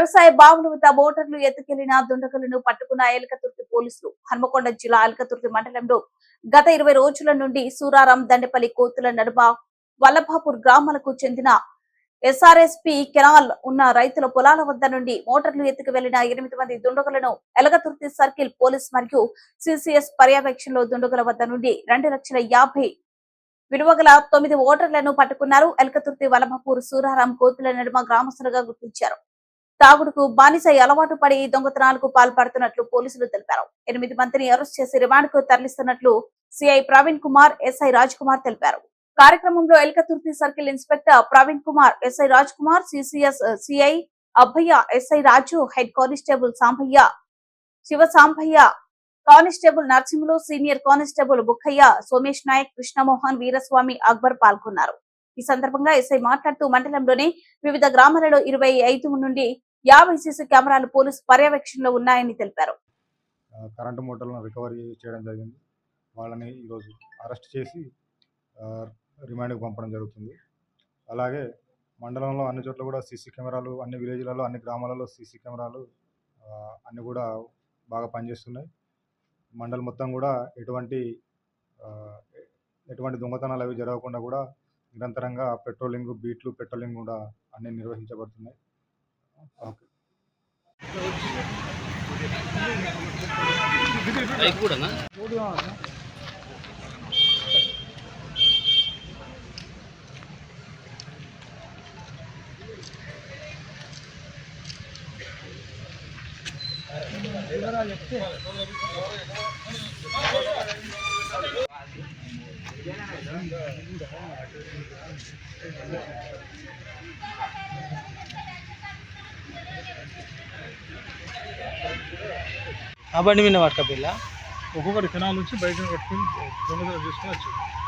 వ్యవసాయ బావుల వద్ద మోటార్లు ఎత్తుకెళ్లిన దుండగులను పట్టుకున్న ఎలకతుర్తి పోలీసులు. హన్మకొండ జిల్లా ఎలకతుర్తి మండలంలో గత 20 రోజుల నుండి సూరారం, దండపల్లి, కోతుల నడుమ, వల్లభాపూర్ గ్రామాలకు చెందిన ఎస్ఆర్ఎస్పీ కెనాల్ ఉన్న రైతుల పొలాల వద్ద నుండి మోటార్లు ఎత్తుకు వెళ్లిన 8 మంది దుండగులను ఎలకతుర్తి సర్కిల్ పోలీస్ మరియు సిసిఎస్ పర్యవేక్షణలో దుండగుల వద్ద నుండి 2,50,000 విలువగల 9 మోటార్లను పట్టుకున్నారు. ఎలకతుర్తి, వల్లభాపూర్, సూరారం, కోతుల నడుమ గ్రామస్తులుగా గుర్తించారు. తాగుడుకు బానిసై అలవాటు పడి దొంగతనాలకు పాల్పడుతున్నట్లు పోలీసులు తెలిపారు. 8 మందిని అరెస్ట్ చేసి రిమాండ్ కు తరలిస్తున్నట్లు సిఐ ప్రవీణ్ కుమార్, ఎస్ఐ రాజ్ కుమార్ తెలిపారు. కార్యక్రమంలో Elkathurthi circle inspector Praveen Kumar, SI Raj Kumar, CCS CI Abbayya, SI Raju, head constable Sambayya, Shiva Sambayya, constable Narsimhulu, senior constable Bukkayya, Somesh Naik, Krishnamohan, Veeraswamy, Akbar పాల్గొన్నారు. ఈ సందర్భంగా ఎస్ఐ మాట్లాడుతూ మండలంలోని వివిధ గ్రామాలలో 25 నుండి 50 సీసీ కెమెరాలు పోలీసు పర్యవేక్షణలో ఉన్నాయని తెలిపారు. కరెంటు మోటార్లను రికవరీ చేయడం జరిగింది. వాళ్ళని ఈరోజు అరెస్ట్ చేసి రిమాండ్కి పంపడం జరుగుతుంది. అలాగే మండలంలో అన్ని చోట్ల కూడా సీసీ కెమెరాలు, అన్ని విలేజ్లలో, అన్ని గ్రామాలలో సీసీ కెమెరాలు అన్నీ కూడా బాగా పనిచేస్తున్నాయి. మండలం మొత్తం కూడా ఎటువంటి దొంగతనాలు అవి జరగకుండా కూడా నిరంతరంగా పెట్రోలింగ్, బీట్లు పెట్రోలింగ్ కూడా అన్నీ నిర్వహించబడుతున్నాయి. ఓకే. ఆ బండి మీద పట్టుక పిల్ల ఒక్కొక్కటి కెనాల్ నుంచి బయట పట్టుకుని దొంగతనం చేసుకుని వచ్చారు.